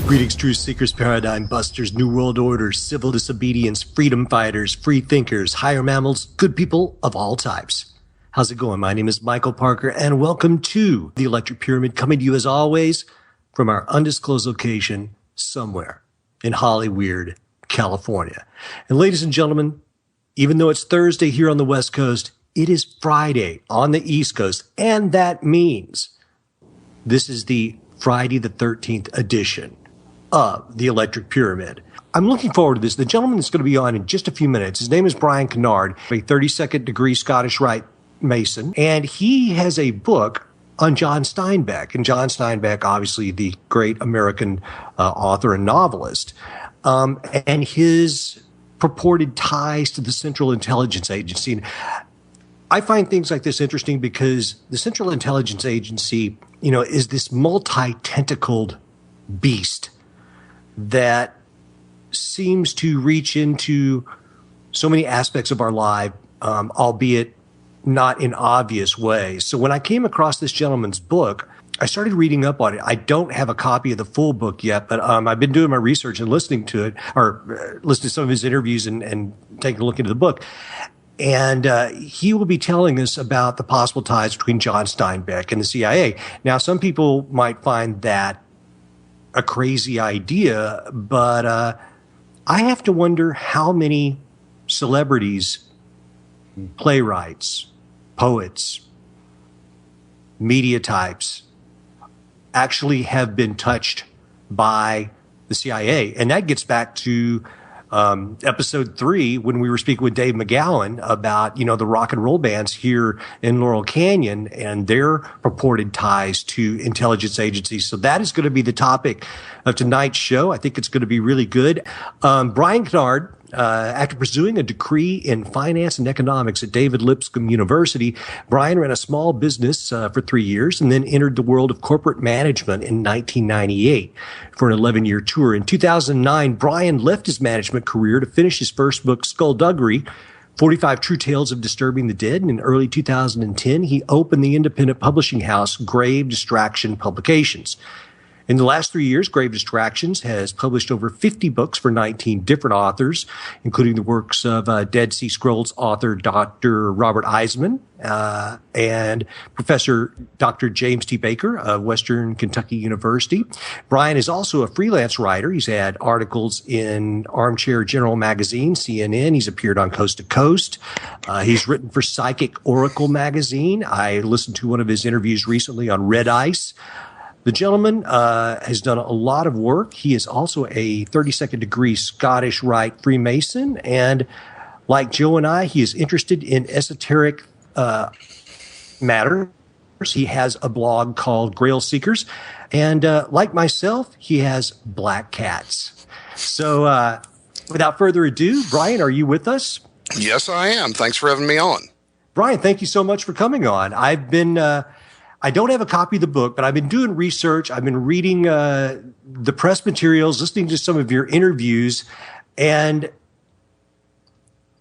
Greetings, truth seekers, paradigm busters, new world orders, civil disobedience, freedom fighters, free thinkers, higher mammals, good people of all types. How's it going? My name is Michael Parker, and welcome to the Electric Pyramid, coming to you as always from our undisclosed location somewhere in Hollyweird, California. And ladies and gentlemen, even though it's Thursday here on the West Coast, it is Friday on the East Coast, and that means this is the Friday the 13th edition of the Electric Pyramid. I'm looking forward to this. The gentleman that's going to be on in just a few minutes, his name is Brian Kannard, a 32nd degree Scottish Rite Mason, and he has a book on John Steinbeck. And John Steinbeck, obviously the great American author and novelist, and his purported ties to the Central Intelligence Agency. And I find things like this interesting because the Central Intelligence Agency, is this multi-tentacled beast that seems to reach into so many aspects of our life, albeit not in obvious ways. So when I came across this gentleman's book, I started reading up on it. I don't have a copy of the full book yet, but I've been doing my research and listening to it, or listening to some of his interviews and taking a look into the book. And he will be telling us about the possible ties between John Steinbeck and the CIA. Now, some people might find that a crazy idea, but I have to wonder how many celebrities, playwrights, poets, media types actually have been touched by the CIA. And that gets back to episode 3, when we were speaking with Dave McGowan about, the rock and roll bands here in Laurel Canyon and their purported ties to intelligence agencies. So that is going to be the topic of tonight's show. I think it's going to be really good. Brian Kannard, after pursuing a degree in finance and economics at David Lipscomb University, Brian ran a small business for 3 years and then entered the world of corporate management in 1998 for an 11-year tour. In 2009, Brian left his management career to finish his first book, Skullduggery, 45 True Tales of Disturbing the Dead. And in early 2010, he opened the independent publishing house Grave Distraction Publications. In the last 3 years, Grave Distractions has published over 50 books for 19 different authors, including the works of Dead Sea Scrolls author Dr. Robert Eisman and Professor Dr. James T. Baker of Western Kentucky University. Brian is also a freelance writer. He's had articles in Armchair General Magazine, CNN. He's appeared on Coast to Coast. He's written for Psychic Oracle Magazine. I listened to one of his interviews recently on Red Ice. The gentleman has done a lot of work. He is also a 32nd degree Scottish Rite Freemason. And like Joe and I, he is interested in esoteric matters. He has a blog called Grail Seekers. And like myself, he has black cats. So without further ado, Brian, are you with us? Yes, I am. Thanks for having me on. Brian, thank you so much for coming on. I don't have a copy of the book, but I've been doing research. I've been reading the press materials, listening to some of your interviews. And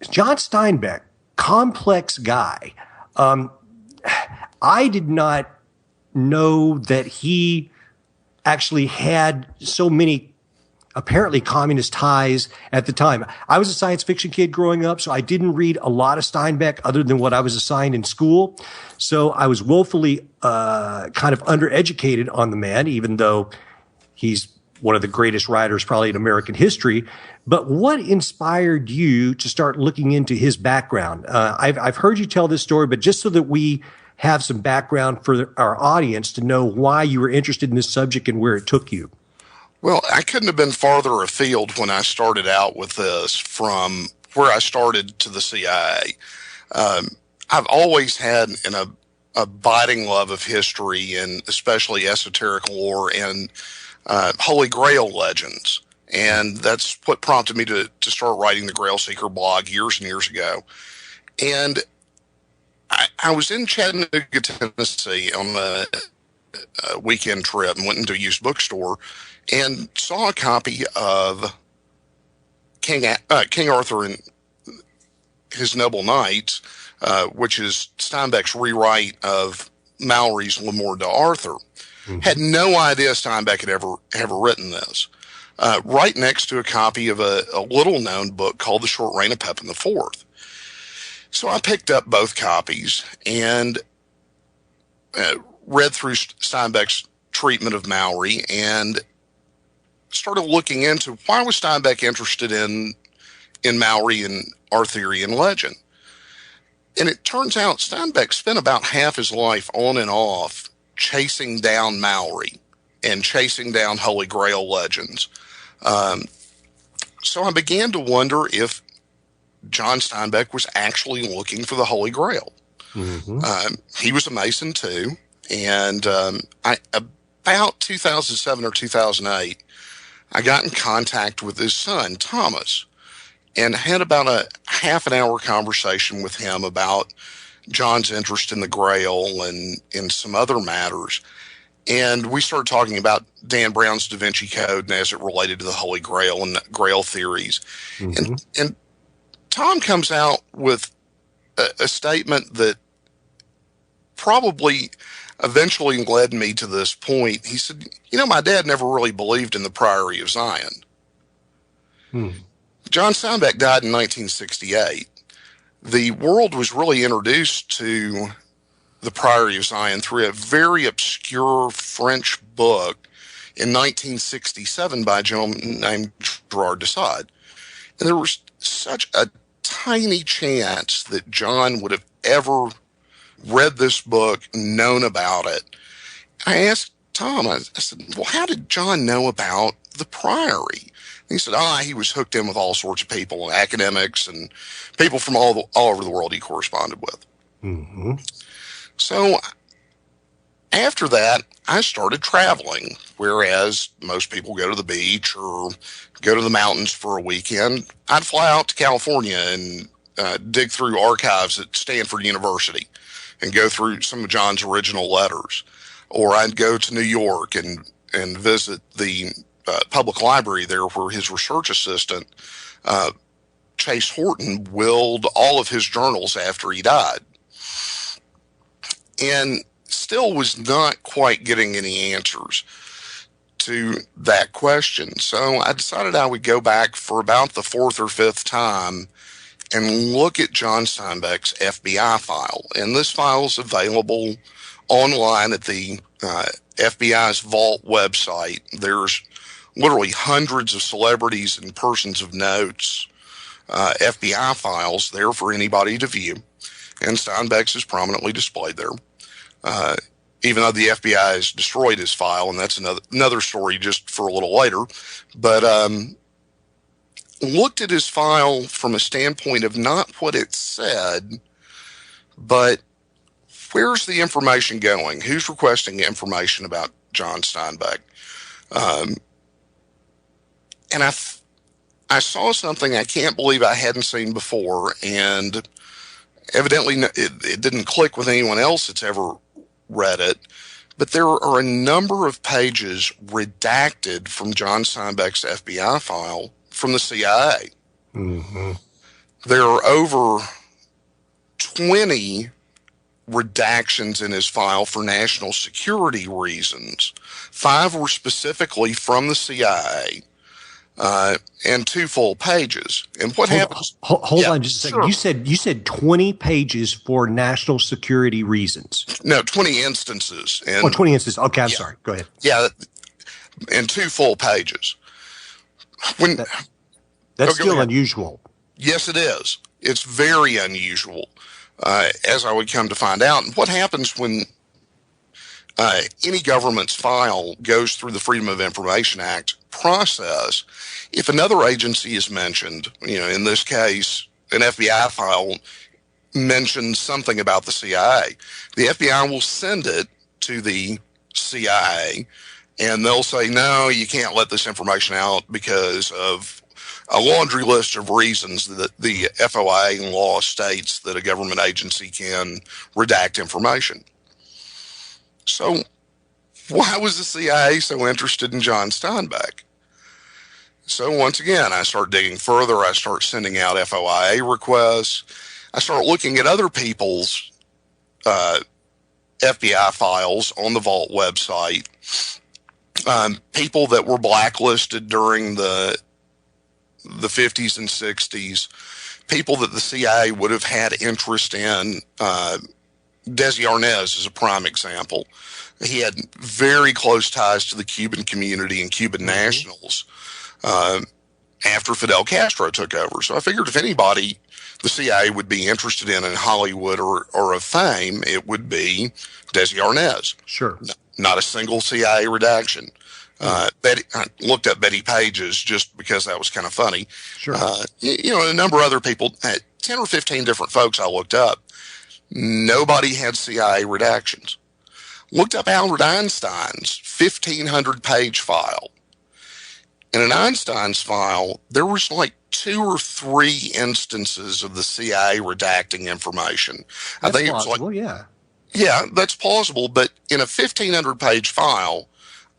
John Steinbeck, complex guy. I did not know that he actually had so many apparently communist ties at the time. I was a science fiction kid growing up, so I didn't read a lot of Steinbeck other than what I was assigned in school. So I was woefully kind of undereducated on the man, even though he's one of the greatest writers probably in American history. But what inspired you to start looking into his background? I've heard you tell this story, but just so that we have some background for our audience to know why you were interested in this subject and where it took you. Well, I couldn't have been farther afield when I started out with this from where I started to the CIA. I've always had an abiding love of history, and especially esoteric lore and Holy Grail legends. And that's what prompted me to start writing the Grail Seeker blog years and years ago. And I was in Chattanooga, Tennessee on a weekend trip and went into a used bookstore and saw a copy of King Arthur and his Noble Knights, which is Steinbeck's rewrite of Malory's L'Amour d'Arthur. Had no idea Steinbeck had ever written this. Right next to a copy of a little-known book called The Short Reign of Pepin IV. So I picked up both copies and read through Steinbeck's treatment of Maori and started looking into why was Steinbeck interested in Maori and Arthurian legend. And it turns out Steinbeck spent about half his life on and off chasing down Maori and chasing down Holy Grail legends. So I began to wonder if John Steinbeck was actually looking for the Holy Grail. He was a Mason too. And about 2007 or 2008, I got in contact with his son, Thomas, and had about a half an hour conversation with him about John's interest in the Grail and in some other matters. And we started talking about Dan Brown's Da Vinci Code and as it related to the Holy Grail and Grail theories. And Tom comes out with a statement that probably eventually led me to this point. He said, my dad never really believed in the Priory of Zion. John Steinbeck died in 1968. The world was really introduced to the Priory of Zion through a very obscure French book in 1967 by a gentleman named Gerard Desailly. And there was such a tiny chance that John would have ever read this book, known about it. I asked Tom, I said, well, how did John know about the Priory? He said, he was hooked in with all sorts of people, academics and people from all over the world he corresponded with. So after that, I started traveling, whereas most people go to the beach or go to the mountains for a weekend. I'd fly out to California and dig through archives at Stanford University and go through some of John's original letters. Or I'd go to New York and visit the public library there where his research assistant, Chase Horton, willed all of his journals after he died. And still was not quite getting any answers to that question. So I decided I would go back for about the fourth or fifth time and look at John Steinbeck's FBI file. And this file is available online at the FBI's Vault website. There's literally hundreds of celebrities and persons of notes, FBI files there for anybody to view. And Steinbeck's is prominently displayed there. Even though the FBI has destroyed his file, and that's another story just for a little later. But looked at his file from a standpoint of not what it said, but where's the information going? Who's requesting information about John Steinbeck? And I saw something I can't believe I hadn't seen before, and evidently it didn't click with anyone else that's ever read it, but there are a number of pages redacted from John Steinbeck's FBI file from the CIA. There are over 20 redactions in his file for national security reasons. 5 were specifically from the CIA, and 2 full pages. And what happens? Hold on just a second. Sure. You said 20 pages for national security reasons. No, 20 instances. And, 20 instances. Okay, I'm sorry. Go ahead. Yeah, and 2 full pages. That's still unusual. Yes, it is. It's very unusual, as I would come to find out. And what happens when any government's file goes through the Freedom of Information Act process, if another agency is mentioned, in this case, an FBI file mentions something about the CIA, the FBI will send it to the CIA, and they'll say, no, you can't let this information out because of a laundry list of reasons that the FOIA law states that a government agency can redact information. So why was the CIA so interested in John Steinbeck? So once again, I start digging further. I start sending out FOIA requests. I start looking at other people's FBI files on the Vault website, people that were blacklisted during the 50s and 60s, people that the CIA would have had interest in. Desi Arnaz is a prime example. He had very close ties to the Cuban community and Cuban nationals after Fidel Castro took over. So I figured if anybody the CIA would be interested in Hollywood or of fame, it would be Desi Arnaz. Sure. Not a single CIA redaction. I looked up Betty Page's just because that was kind of funny. Sure. A number of other people, 10 or 15 different folks I looked up. Nobody had CIA redactions. Looked up Albert Einstein's 1,500-page file. In an Einstein's file, there was like 2 or 3 instances of the CIA redacting information. That's I think plausible, it was yeah. Yeah, that's plausible, but in a 1,500-page file,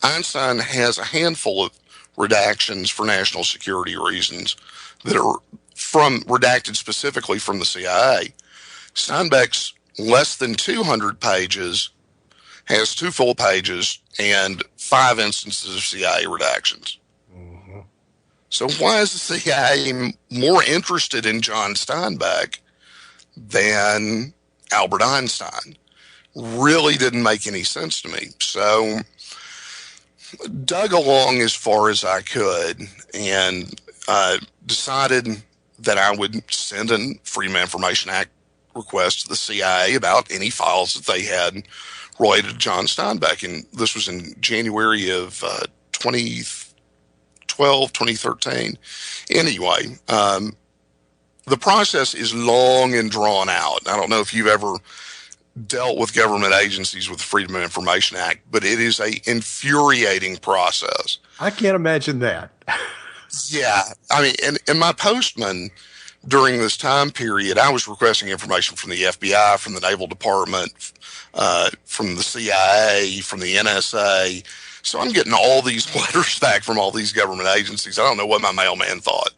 Einstein has a handful of redactions for national security reasons that are redacted specifically from the CIA. Steinbeck's less than 200 pages has 2 full pages and 5 instances of CIA redactions. Mm-hmm. So why is the CIA more interested in John Steinbeck than Albert Einstein? Really didn't make any sense to me. So dug along as far as I could and decided that I would send a Freedom of Information Act request to the CIA about any files that they had related to John Steinbeck. And this was in January of 2012, 2013. Anyway, the process is long and drawn out. I don't know if you've ever dealt with government agencies with the Freedom of Information Act, but it is a infuriating process. I can't imagine that. Yeah. I mean, and my postman during this time period, I was requesting information from the FBI, from the Naval Department, from the CIA, from the NSA. So I'm getting all these letters back from all these government agencies. I don't know what my mailman thought.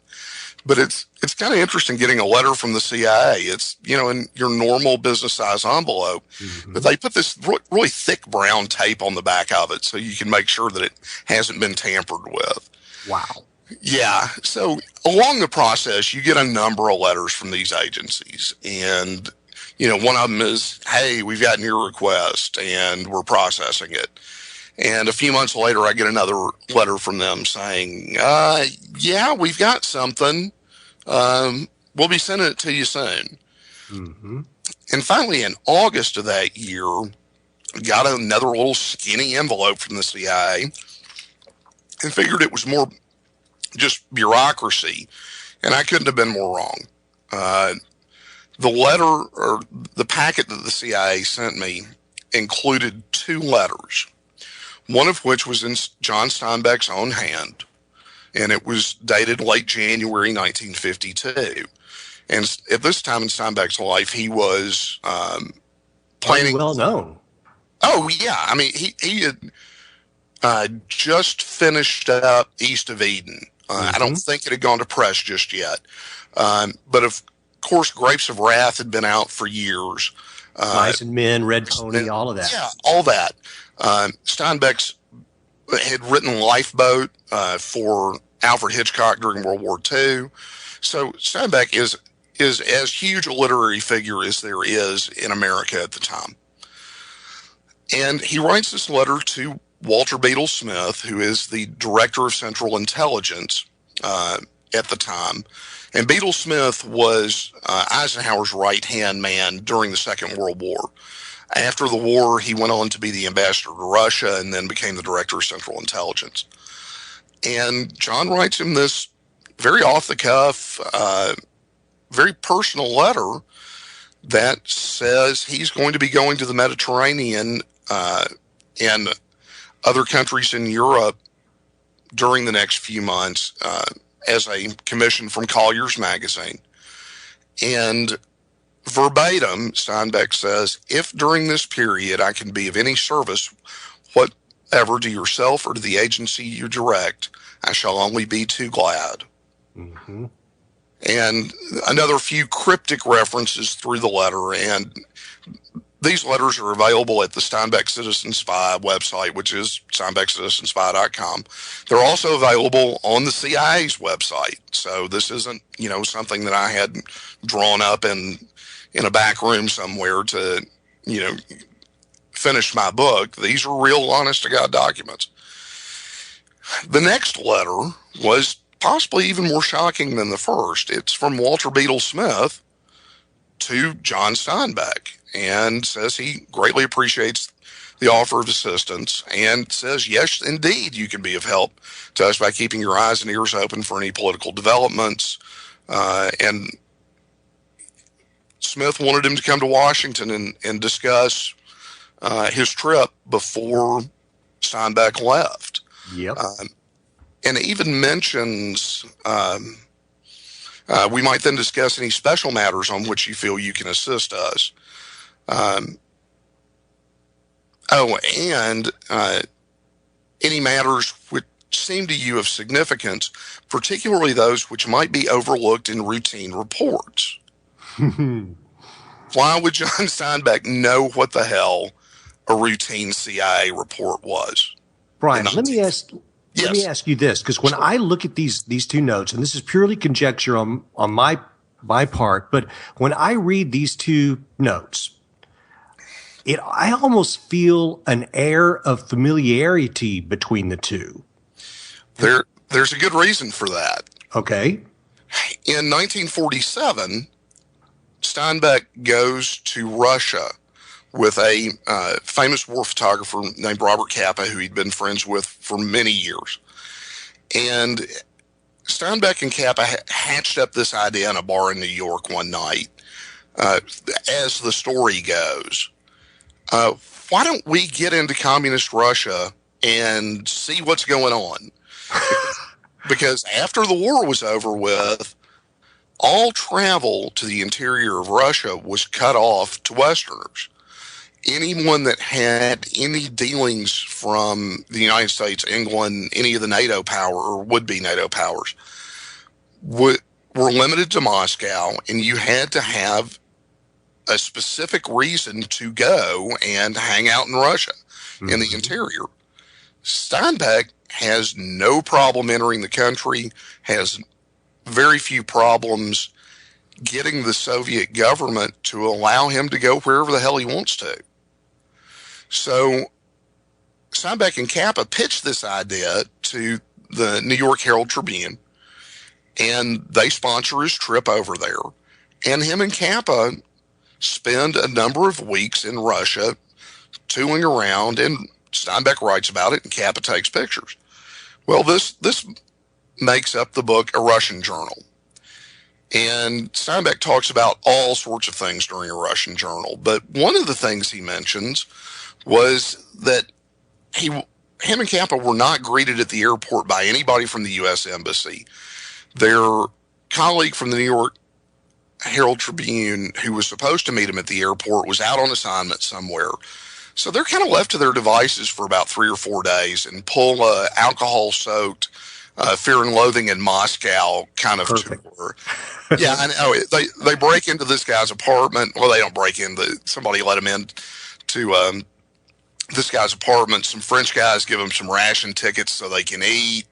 But it's kind of interesting getting a letter from the CIA. It's, in your normal business size envelope, but they put this really thick brown tape on the back of it so you can make sure that it hasn't been tampered with. Wow. Yeah. So along the process, you get a number of letters from these agencies. And, one of them is, hey, we've gotten your request and we're processing it. And a few months later, I get another letter from them saying, yeah, we've got something. We'll be sending it to you soon. Mm-hmm. And finally, in August of that year, got another little skinny envelope from the CIA and figured it was more just bureaucracy. And I couldn't have been more wrong. The letter or the packet that the CIA sent me included 2 letters. One of which was in John Steinbeck's own hand, and it was dated late January 1952. And at this time in Steinbeck's life, he was planning. Well known. Oh yeah, I mean he had just finished up East of Eden. I don't think it had gone to press just yet, but of course, Grapes of Wrath had been out for years. Mice and Men, Red Pony, all of that. Yeah, all that. Steinbeck's had written Lifeboat for Alfred Hitchcock during World War II. So Steinbeck is as huge a literary figure as there is in America at the time. And he writes this letter to Walter Beadle Smith, who is the director of Central Intelligence at the time. And Beadle Smith was Eisenhower's right-hand man during the Second World War. After the war, he went on to be the ambassador to Russia and then became the director of Central Intelligence. And John writes him this very off-the-cuff, very personal letter that says he's going to be going to the Mediterranean and other countries in Europe during the next few months as a commission from Collier's magazine. And verbatim, Steinbeck says, if during this period I can be of any service whatever to yourself or to the agency you direct, I shall only be too glad. Mm-hmm. And another few cryptic references through the letter. And these letters are available at the Steinbeck Citizen Spy website, which is steinbeckcitizenspy.com. They're also available on the CIA's website. So this isn't, something that I had drawn up in a back room somewhere to, finish my book. These are real honest to God documents. The next letter was possibly even more shocking than the first. It's from Walter Beadle Smith to John Steinbeck, and says he greatly appreciates the offer of assistance and says, yes, indeed, you can be of help to us by keeping your eyes and ears open for any political developments. And Smith wanted him to come to Washington and discuss his trip before Steinbeck left. Yep. And even mentions, we might then discuss any special matters on which you feel you can assist us. And any matters which seem to you of significance, particularly those which might be overlooked in routine reports. Why would John Steinbeck know what the hell a routine CIA report was? Brian, let me ask you this, because when I look at these two notes, and this is purely conjecture on my part, but when I read these two notes, I almost feel an air of familiarity between the two. There's a good reason for that. Okay. In 1947, Steinbeck goes to Russia with a famous war photographer named Robert Capa, who he'd been friends with for many years. And Steinbeck and Capa hatched up this idea in a bar in New York one night. As the story goes, why don't we get into communist Russia and see what's going on? Because after the war was over with, all travel to the interior of Russia was cut off to Westerners. Anyone that had any dealings from the United States, England, any of the NATO power or would-be NATO powers were limited to Moscow, and you had to have a specific reason to go and hang out in Russia, in the interior. Steinbeck has no problem entering the country, has very few problems getting the Soviet government to allow him to go wherever the hell he wants to. So Steinbeck and Capa pitched this idea to the New York Herald Tribune, and they sponsor his trip over there. And him and Capa spend a number of weeks in Russia tooling around, and Steinbeck writes about it and Capa takes pictures. Well, this makes up the book A Russian Journal. And Steinbeck talks about all sorts of things during A Russian Journal. But one of the things he mentions was that him and Capa were not greeted at the airport by anybody from the U.S. Embassy. Their colleague from the New York Herald Tribune, who was supposed to meet him at the airport, was out on assignment somewhere. So they're kind of left to their devices for about 3 or 4 days and pull a alcohol-soaked Fear and Loathing in Moscow kind of tour. Yeah, I know. They break into this guy's apartment. Well, they don't break in. Somebody let them in to this guy's apartment. Some French guys give them some ration tickets so they can eat.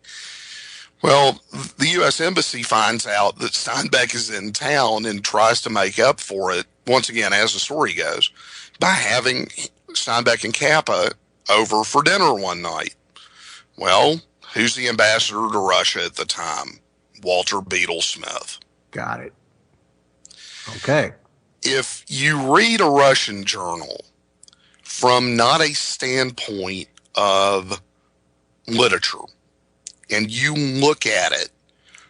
Well, the U.S. Embassy finds out that Steinbeck is in town and tries to make up for it, once again, as the story goes, by having Steinbeck and Capa over for dinner one night. Well, who's the ambassador to Russia at the time? Walter Beadle Smith. Got it. Okay. If you read A Russian Journal from not a standpoint of literature, and you look at it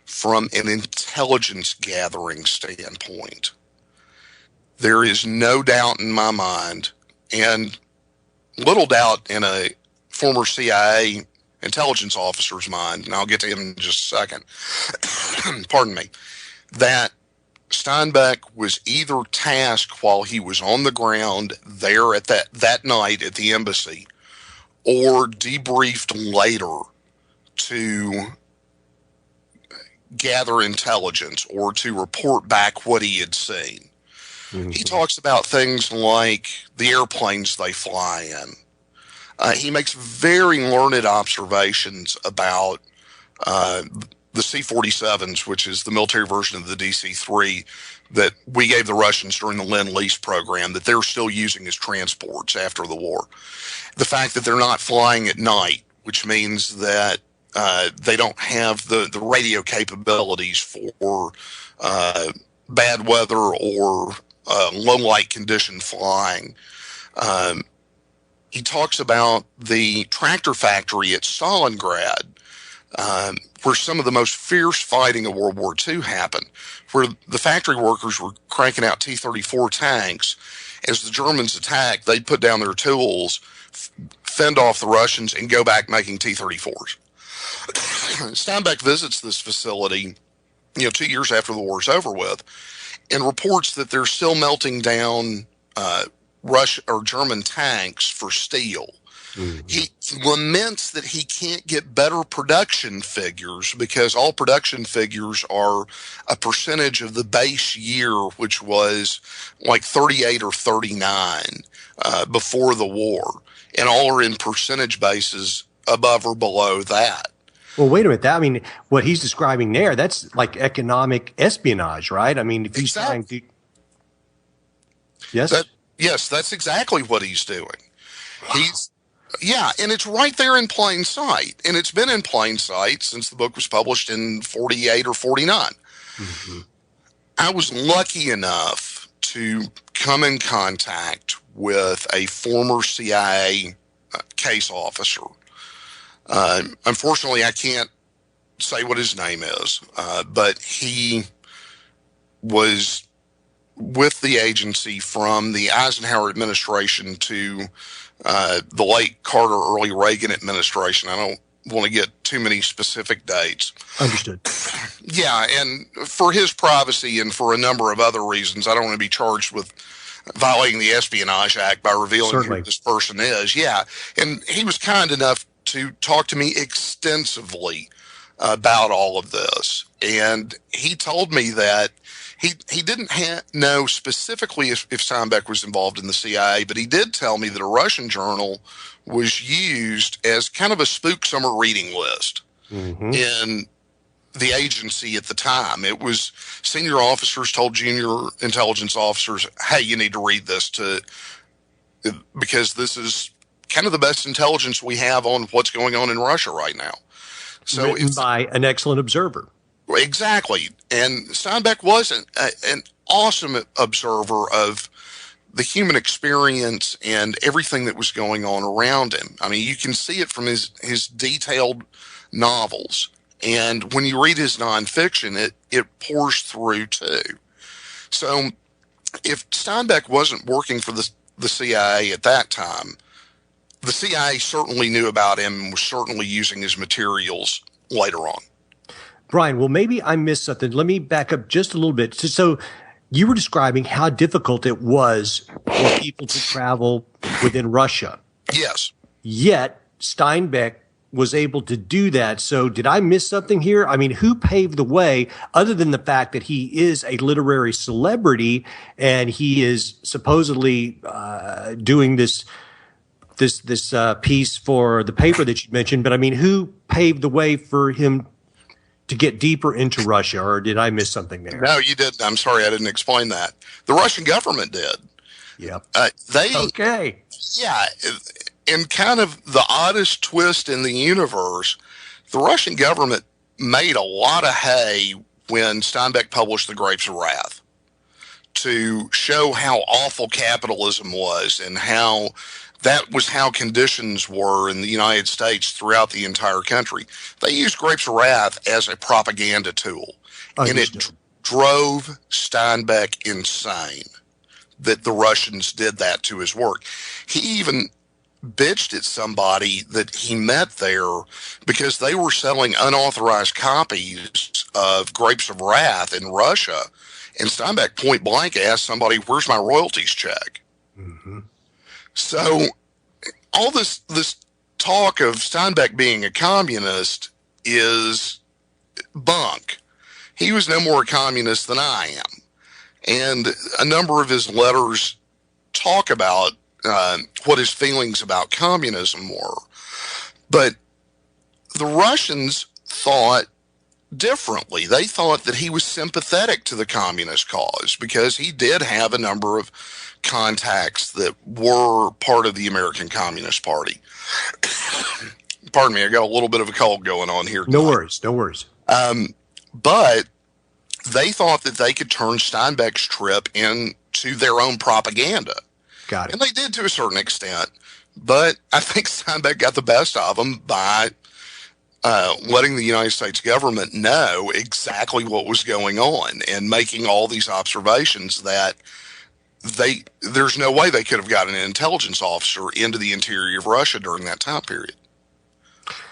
from an intelligence gathering standpoint, there is no doubt in my mind, and little doubt in a former CIA intelligence officer's mind, and I'll get to him in just a second, pardon me, that Steinbeck was either tasked while he was on the ground there at that night at the embassy, or debriefed later to gather intelligence or to report back what he had seen. He talks about things like the airplanes they fly in. He makes very learned observations about the C-47s, which is the military version of the DC-3 that we gave the Russians during the Lend-Lease program, that they're still using as transports after the war. The fact that they're not flying at night, which means that they don't have the radio capabilities for bad weather or low light condition flying. He talks about the tractor factory at Stalingrad, where some of the most fierce fighting of World War II happened, where the factory workers were cranking out T-34 tanks. As the Germans attacked, they'd put down their tools, fend off the Russians, and go back making T-34s. Steinbeck visits this facility, 2 years after the war's over with, and reports that they're still melting down Russian or German tanks for steel. Mm-hmm. He laments that he can't get better production figures because all production figures are a percentage of the base year, which was like 38 or 39 before the war, and all are in percentage bases above or below that. Well, wait a minute. What he's describing there, that's like economic espionage, right? If he's exactly. trying to... Yes, that's exactly what he's doing. And it's right there in plain sight. And it's been in plain sight since the book was published in 48 or 49. Mm-hmm. I was lucky enough to come in contact with a former CIA case officer. Unfortunately, I can't say what his name is, but he was with the agency from the Eisenhower administration to the late Carter, early Reagan administration. I don't want to get too many specific dates. Understood. Yeah, and for his privacy and for a number of other reasons, I don't want to be charged with violating the Espionage Act by revealing who this person is. Yeah, and he was kind enough to talk to me extensively about all of this. And he told me that he didn't know specifically if Steinbeck was involved in the CIA, but he did tell me that a Russian journal was used as kind of a spook summer reading list in the agency at the time. It was senior officers told junior intelligence officers, hey, you need to read this because this is kind of the best intelligence we have on what's going on in Russia right now. So written by an excellent observer. Exactly. And Steinbeck was an awesome observer of the human experience and everything that was going on around him. You can see it from his detailed novels. And when you read his nonfiction, it pours through too. So if Steinbeck wasn't working for the CIA at that time, the CIA certainly knew about him and was certainly using his materials later on. Brian, well, maybe I missed something. Let me back up just a little bit. So you were describing how difficult it was for people to travel within Russia. Yes. Yet Steinbeck was able to do that. So did I miss something here? Who paved the way other than the fact that he is a literary celebrity and he is supposedly doing this piece for the paper that you mentioned? But who paved the way for him to get deeper into Russia, or did I miss something there? No, you didn't. I'm sorry, I didn't explain that. The Russian government did. Yep. Okay. Yeah, in kind of the oddest twist in the universe, the Russian government made a lot of hay when Steinbeck published The Grapes of Wrath to show how awful capitalism was and how that was how conditions were in the United States throughout the entire country. They used Grapes of Wrath as a propaganda tool. And it drove Steinbeck insane that the Russians did that to his work. He even bitched at somebody that he met there because they were selling unauthorized copies of Grapes of Wrath in Russia. And Steinbeck point blank asked somebody, where's my royalties check? Mm-hmm. So all this talk of Steinbeck being a communist is bunk. He was no more a communist than I am. And a number of his letters talk about what his feelings about communism were. But the Russians thought differently. They thought that he was sympathetic to the communist cause because he did have a number of contacts that were part of the American Communist Party. Pardon me, I got a little bit of a cold going on here tonight. No worries, no worries. But they thought that they could turn Steinbeck's trip into their own propaganda. Got it. And they did to a certain extent. But I think Steinbeck got the best of them by letting the United States government know exactly what was going on and making all these observations that there's no way they could have gotten an intelligence officer into the interior of Russia during that time period.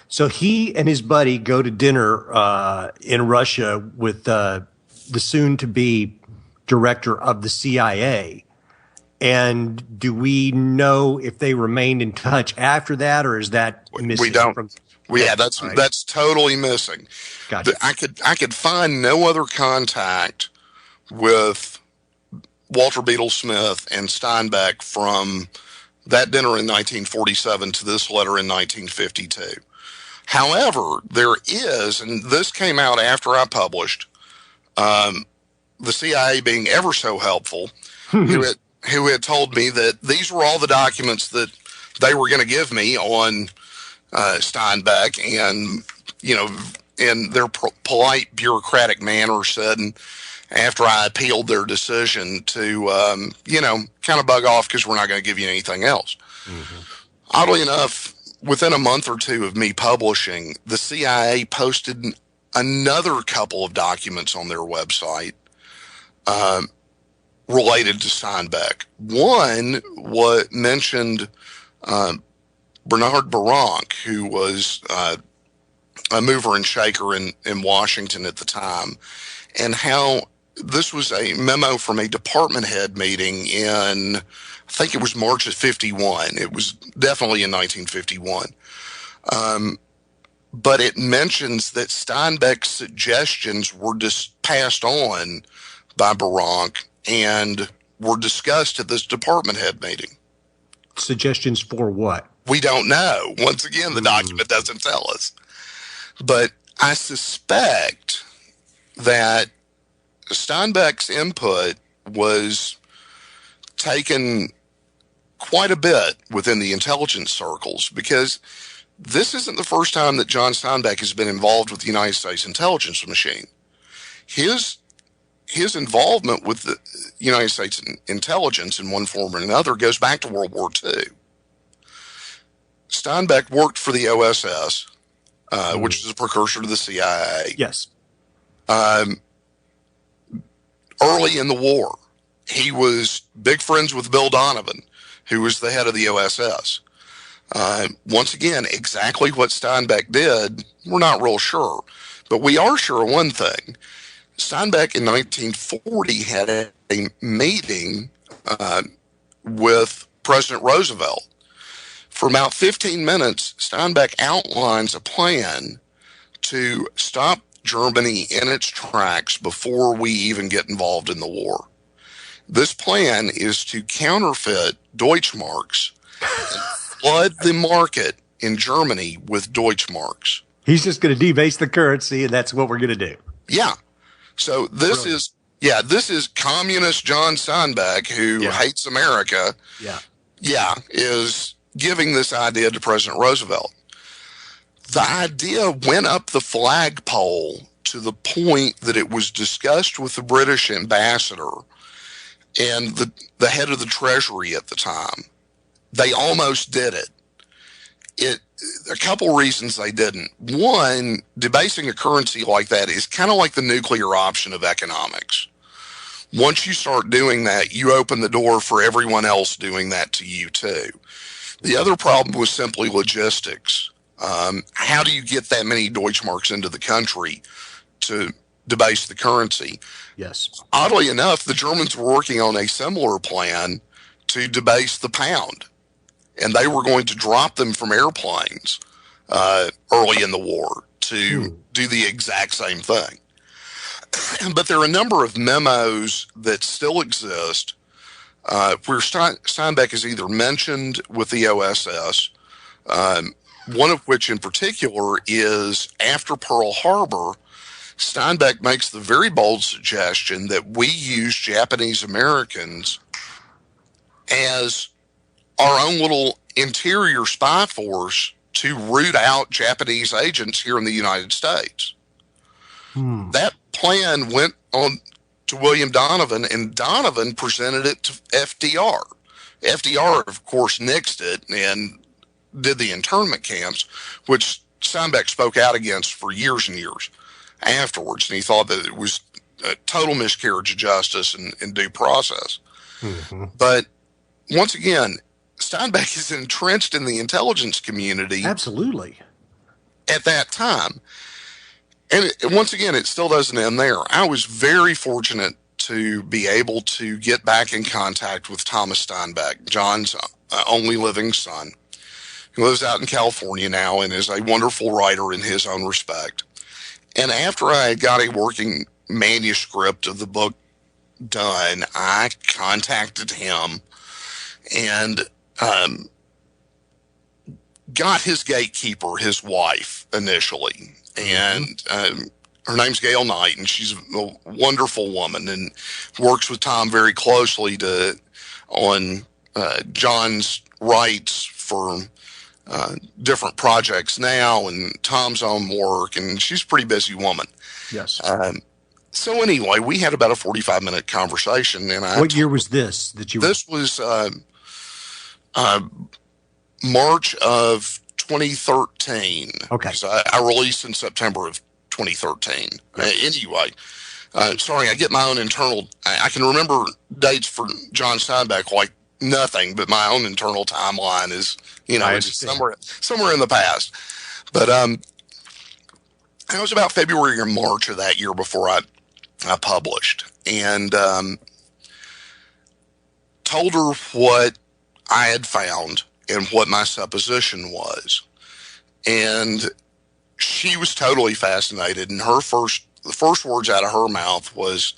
So he and his buddy go to dinner in Russia with the soon-to-be director of the CIA. And do we know if they remained in touch after that, or is that missing? We don't. Yeah, right. That's totally missing. Gotcha. I could find no other contact with Walter Beetle Smith and Steinbeck from that dinner in 1947 to this letter in 1952. However, there is, and this came out after I published, the CIA being ever so helpful, who had told me that these were all the documents that they were going to give me on Steinbeck, and, you know, in their polite bureaucratic manner said, after I appealed their decision to, kind of bug off because we're not going to give you anything else. Mm-hmm. Oddly enough, within a month or two of me publishing, the CIA posted another couple of documents on their website related to Steinbeck. One mentioned Bernard Baranck, who was a mover and shaker in Washington at the time, and how this was a memo from a department head meeting in, I think it was March of 51. It was definitely in 1951. But it mentions that Steinbeck's suggestions were just passed on by Baranck and were discussed at this department head meeting. Suggestions for what? We don't know. Once again, the document doesn't tell us. But I suspect that Steinbeck's input was taken quite a bit within the intelligence circles, because this isn't the first time that John Steinbeck has been involved with the United States intelligence machine. His involvement with the United States intelligence in one form or another goes back to World War II. Steinbeck worked for the OSS, which is a precursor to the CIA. Yes. Early in the war, he was big friends with Bill Donovan, who was the head of the OSS. Once again, exactly what Steinbeck did, we're not real sure. But we are sure of one thing. Steinbeck in 1940 had a meeting with President Roosevelt. For about 15 minutes, Steinbeck outlines a plan to stop Germany in its tracks before we even get involved in the war. This plan is to counterfeit Deutschmarks and flood the market in Germany with Deutschmarks. He's just going to debase the currency, and that's what we're going to do. Yeah. So this is communist John Steinbeck, who hates America. Yeah, is giving this idea to President Roosevelt. The idea went up the flagpole to the point that it was discussed with the British ambassador and the head of the Treasury at the time. They almost did it. A couple reasons they didn't. One, debasing a currency like that is kind of like the nuclear option of economics. Once you start doing that, you open the door for everyone else doing that to you too. The other problem was simply logistics. How do you get that many Deutschmarks into the country to debase the currency? Yes. Oddly enough, the Germans were working on a similar plan to debase the pound, and they were going to drop them from airplanes early in the war to do the exact same thing. But there are a number of memos that still exist where Steinbeck is either mentioned with the OSS, one of which in particular is after Pearl Harbor. Steinbeck makes the very bold suggestion that we use Japanese Americans as our own little interior spy force to root out Japanese agents here in the United States. That plan went on to William Donovan, and Donovan presented it to FDR. FDR, of course, nixed it and did the internment camps, which Steinbeck spoke out against for years and years afterwards, and he thought that it was a total miscarriage of justice and due process. But once again, Steinbeck is entrenched in the intelligence community. Absolutely. At that time. And once again, it still doesn't end there. I was very fortunate to be able to get back in contact with Thomas Steinbeck, John's only living son. He lives out in California now and is a wonderful writer in his own respect. And after I got a working manuscript of the book done, I contacted him and got his gatekeeper, his wife, initially. And her name's Gail Knight, and she's a wonderful woman and works with Tom very closely on John's rights for different projects now and Tom's own work, and she's a pretty busy woman. Yes. So anyway, we had about a 45-minute conversation. And what year was this that you? This was March of 2013. Okay. So I released in September of 2013. Anyway, sorry, I get my own internal. I can remember dates for John Steinbeck like nothing, but my own internal timeline is, it's somewhere in the past. But it was about February or March of that year before I published, and told her what I had found and what my supposition was. And she was totally fascinated. And the first words out of her mouth was,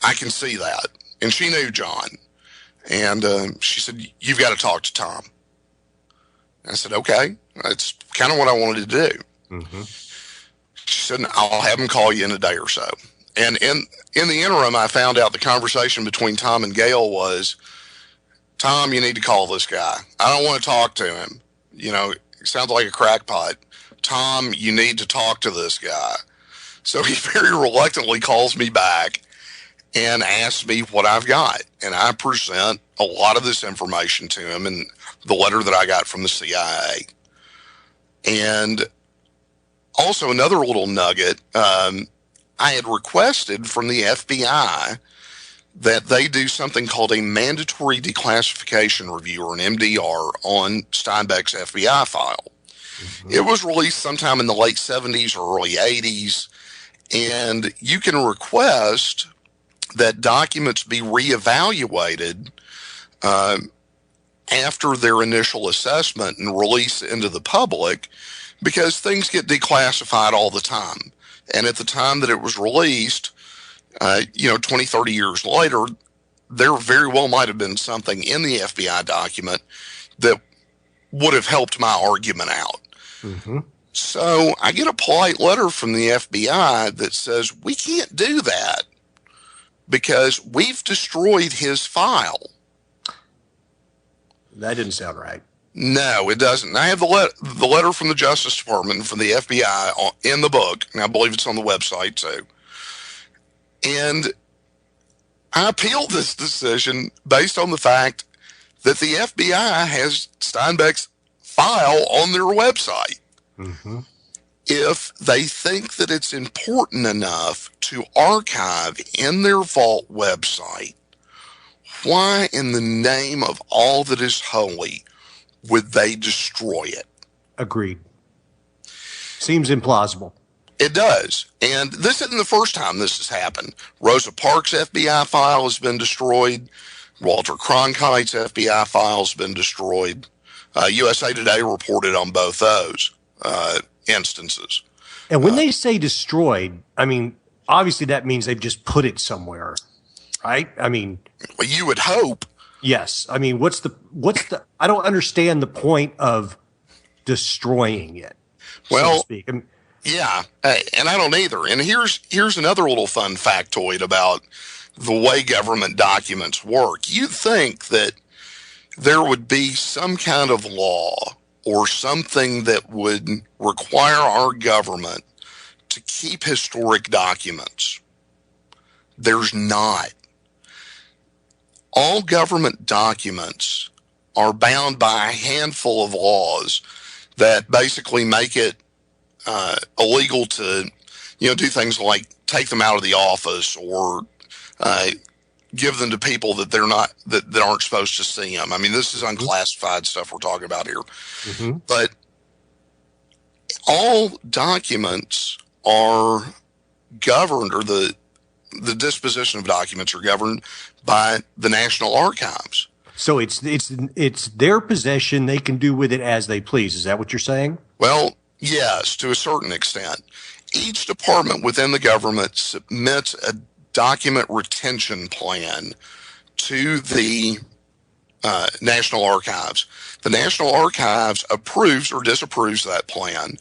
"I can see that." And she knew John. And she said, "You've got to talk to Tom." I said, "Okay." That's kind of what I wanted to do. She said, "I'll have him call you in a day or so." And in the interim, I found out the conversation between Tom and Gail was, "Tom, you need to call this guy. I don't want to talk to him. He sounds like a crackpot. Tom, you need to talk to this guy." So he very reluctantly calls me back and asks me what I've got. And I present a lot of this information to him in the letter that I got from the CIA. And also another little nugget, I had requested from the FBI that they do something called a mandatory declassification review, or an MDR, on Steinbeck's FBI file. It was released sometime in the late 70s or early 80s, and you can request that documents be reevaluated after their initial assessment and release into the public, because things get declassified all the time. And at the time that it was released, 20, 30 years later, there very well might have been something in the FBI document that would have helped my argument out. So I get a polite letter from the FBI that says, "We can't do that because we've destroyed his file." That didn't sound right. No, it doesn't. I have the letter from the Justice Department, from the FBI, in the book, and I believe it's on the website too. And I appealed this decision based on the fact that the FBI has Steinbeck's file on their website. If they think that it's important enough to archive in their vault website, why in the name of all that is holy would they destroy it? Agreed. Seems implausible. It does. And this isn't the first time this has happened. Rosa Parks' FBI file has been destroyed. Walter Cronkite's FBI file has been destroyed. USA Today reported on both those instances. And when they say destroyed, I mean, obviously that means they've just put it somewhere, right? I mean, well, you would hope. Yes. I mean, what's the, I don't understand the point of destroying it, so to speak. Yeah, and I don't either. And here's another little fun factoid about the way government documents work. You'd think that there would be some kind of law or something that would require our government to keep historic documents. There's not. All government documents are bound by a handful of laws that basically make it illegal to, do things like take them out of the office or give them to people that they're not that aren't supposed to see them. I mean, this is unclassified stuff we're talking about here. Mm-hmm. But all documents are governed, or the disposition of documents are governed by the National Archives. So it's their possession. They can do with it as they please. Is that what you're saying? Well, yes, to a certain extent. Each department within the government submits a document retention plan to the National Archives. The National Archives approves or disapproves that plan.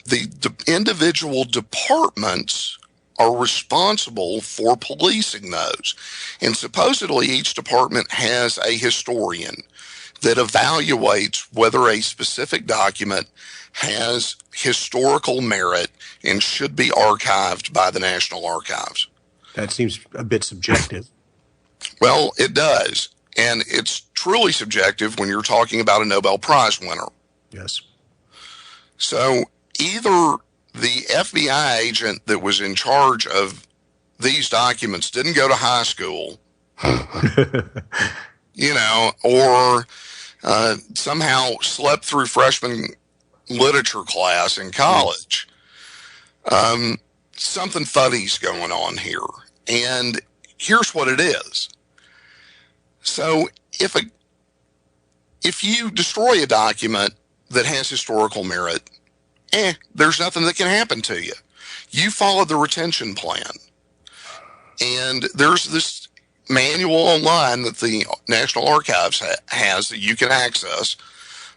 The individual departments are responsible for policing those. And supposedly each department has a historian that evaluates whether a specific document has historical merit and should be archived by the National Archives. That seems a bit subjective. Well, it does. And it's truly subjective when you're talking about a Nobel Prize winner. Yes. So either the FBI agent that was in charge of these documents didn't go to high school, or somehow slept through freshman literature class in college. Something funny's going on here. And here's what it is. So if you destroy a document that has historical merit, there's nothing that can happen to you. You follow the retention plan. And there's this manual online that the National Archives has that you can access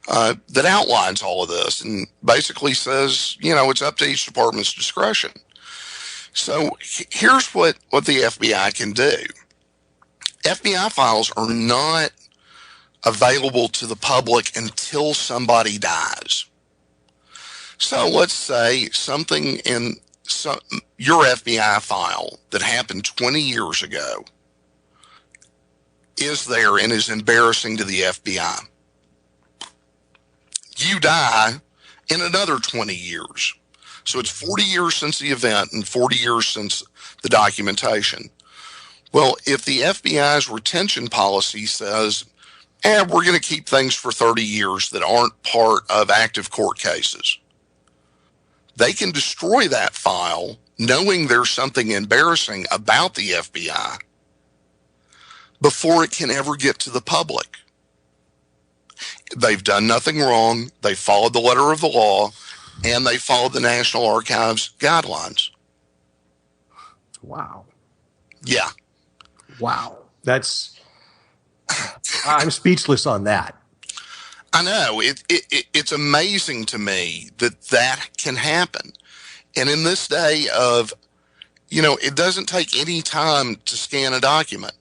that outlines all of this and basically says, it's up to each department's discretion. So here's what the FBI can do. FBI files are not available to the public until somebody dies. So let's say something in your FBI file that happened 20 years ago is there and is embarrassing to the FBI. You die in another 20 years. So it's 40 years since the event and 40 years since the documentation. Well, if the FBI's retention policy says, we're going to keep things for 30 years that aren't part of active court cases, they can destroy that file knowing there's something embarrassing about the FBI before it can ever get to the public. They've done nothing wrong. They followed the letter of the law, and they followed the National Archives guidelines. Wow. Yeah. Wow. I'm speechless on that. I know. It's amazing to me that can happen. And in this day of, it doesn't take any time to scan a document,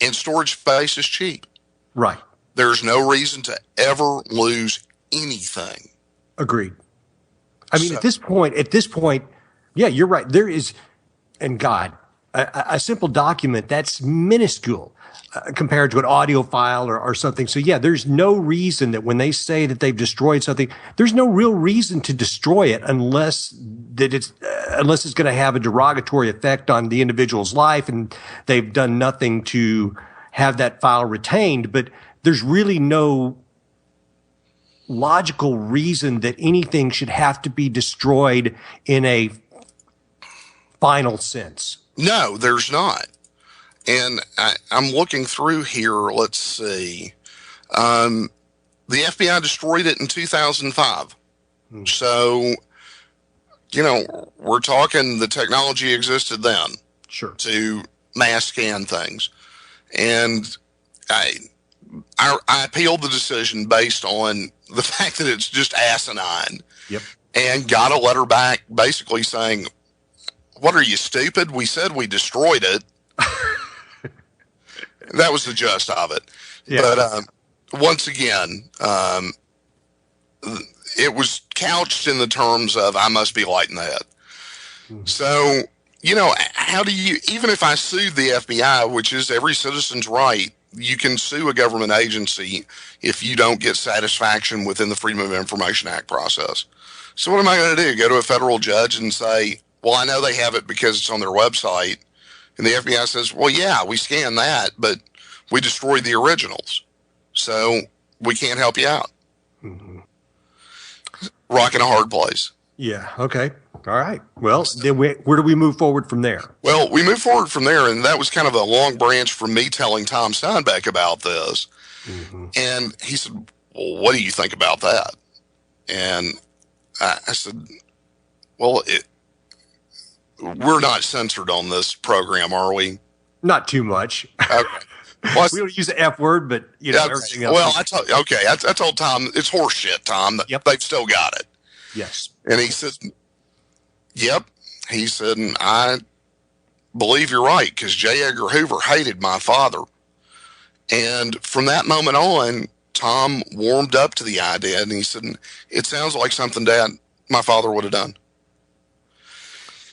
and storage space is cheap. Right. There's no reason to ever lose anything. Agreed. I mean, at this point, yeah, you're right. There is, and God, a simple document that's minuscule compared to an audio file or something. So yeah, there's no reason that when they say that they've destroyed something, there's no real reason to destroy it unless it's going to have a derogatory effect on the individual's life and they've done nothing to have that file retained. But there's really no logical reason that anything should have to be destroyed in a final sense. No, there's not. And I'm looking through here. Let's see. The FBI destroyed it in 2005. So we're talking the technology existed then. Sure. To mass scan things. And I appealed the decision based on the fact that it's just asinine. Yep. And got a letter back basically saying, "What are you, stupid? We said we destroyed it." That was the gist of it. Yeah. But once again, it was couched in the terms of, I must be light in the head. Mm-hmm. So, how do you, even if I sued the FBI, which is every citizen's right, you can sue a government agency if you don't get satisfaction within the Freedom of Information Act process. So what am I going to do? Go to a federal judge and say, well, I know they have it because it's on their website. And the FBI says, well, yeah, we scanned that, but we destroyed the originals. So we can't help you out. Mm-hmm. Rock in a hard place. Yeah. Okay. All right. Well, then where do we move forward from there? Well, we move forward from there, and that was kind of a long branch from me telling Tom Steinbeck about this. Mm-hmm. And he said, well, what do you think about that? And I said, well, we're not censored on this program, are we? Not too much. Okay. Well, we don't use the F word, but everything else. Well, I told Tom it's horse shit, Tom. Yep. They've still got it. Yes. And he said, yep. He said, and I believe you're right, because J. Edgar Hoover hated my father. And from that moment on, Tom warmed up to the idea, and he said, it sounds like something my father would have done.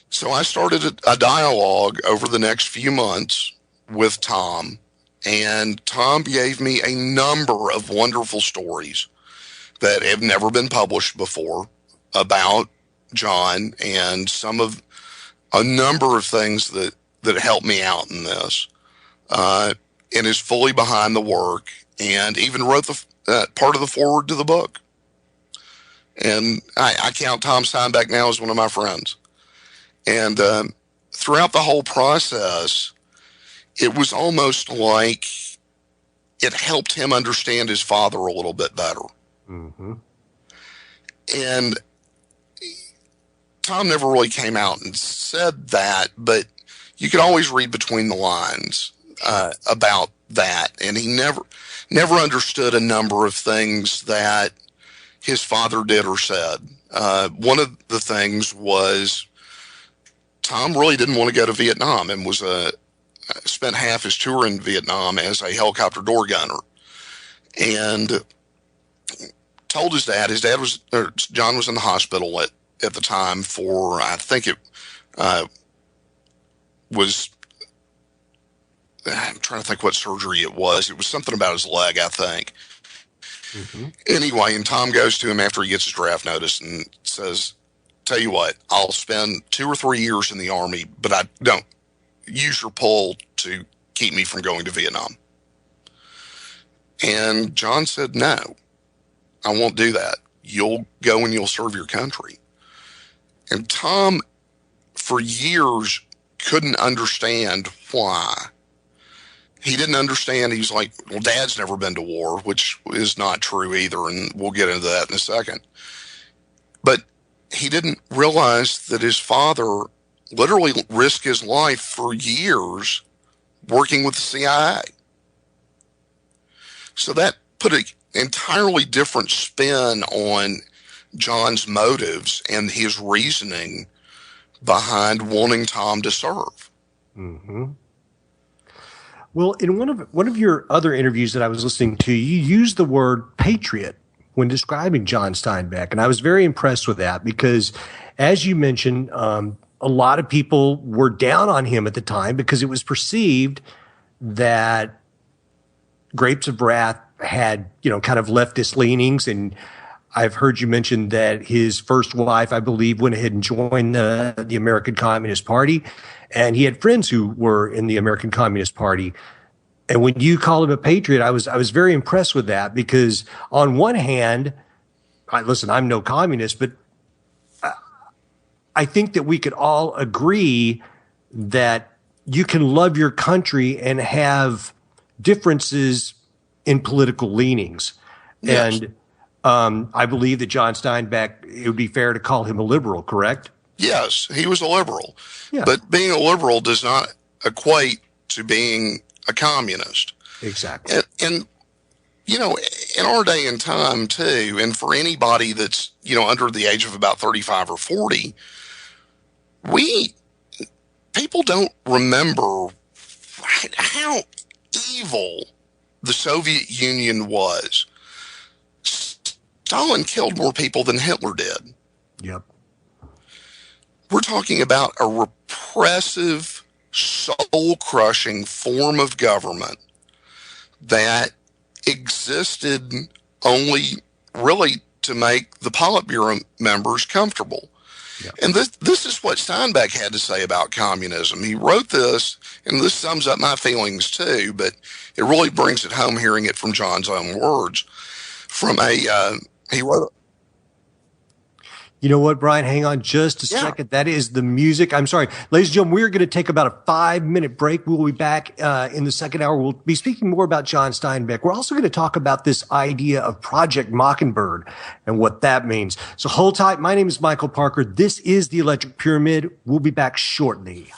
So I started a dialogue over the next few months with Tom, and Tom gave me a number of wonderful stories that have never been published before about John, and a number of things that helped me out in this, and is fully behind the work, and even wrote the part of the foreword to the book. And I count Tom Steinbeck now as one of my friends. And throughout the whole process, it was almost like it helped him understand his father a little bit better. Mm-hmm. And Tom never really came out and said that, but you could always read between the lines about that. And he never understood a number of things that his father did or said. One of the things was Tom really didn't want to go to Vietnam, and spent half his tour in Vietnam as a helicopter door gunner, and told his dad John was in the hospital at the time for, I think it was, I'm trying to think what surgery it was. It was something about his leg, I think. Mm-hmm. Anyway, and Tom goes to him after he gets his draft notice and says, tell you what, I'll spend 2 or 3 years in the Army, but I don't use your pull to keep me from going to Vietnam. And John said, no, I won't do that. You'll go and you'll serve your country. And Tom, for years, couldn't understand why. He didn't understand. He was like, well, Dad's never been to war, which is not true either, and we'll get into that in a second. But he didn't realize that his father literally risked his life for years working with the CIA. So that put an entirely different spin on John's motives and his reasoning behind wanting Tom to serve. Mm-hmm. Well, in one of your other interviews that I was listening to, you used the word patriot when describing John Steinbeck, and I was very impressed with that because, as you mentioned, a lot of people were down on him at the time because it was perceived that Grapes of Wrath had, kind of leftist leanings. And I've heard you mention that his first wife, I believe, went ahead and joined the American Communist Party. And he had friends who were in the American Communist Party. And when you call him a patriot, I was very impressed with that because on one hand, I'm no communist, but I think that we could all agree that you can love your country and have differences in political leanings. Yes. And I believe that John Steinbeck, it would be fair to call him a liberal, correct? Yes, he was a liberal. Yeah. But being a liberal does not equate to being a communist. Exactly. And you know, in our day and time too, and for anybody that's, you know, under the age of about 35 or 40, people don't remember how evil the Soviet Union was. Stalin killed more people than Hitler did. Yep. We're talking about a repressive, soul-crushing form of government that existed only really to make the Politburo members comfortable. Yep. And this is what Steinbeck had to say about communism. He wrote this, and this sums up my feelings too, but it really brings it home hearing it from John's own words. He wrote. You know what, Brian? Hang on just a second. That is the music. I'm sorry. Ladies and gentlemen, we're going to take about a 5-minute break. We'll be back in the second hour. We'll be speaking more about John Steinbeck. We're also going to talk about this idea of Project Mockingbird and what that means. So hold tight. My name is Michael Parker. This is the Electric Pyramid. We'll be back shortly.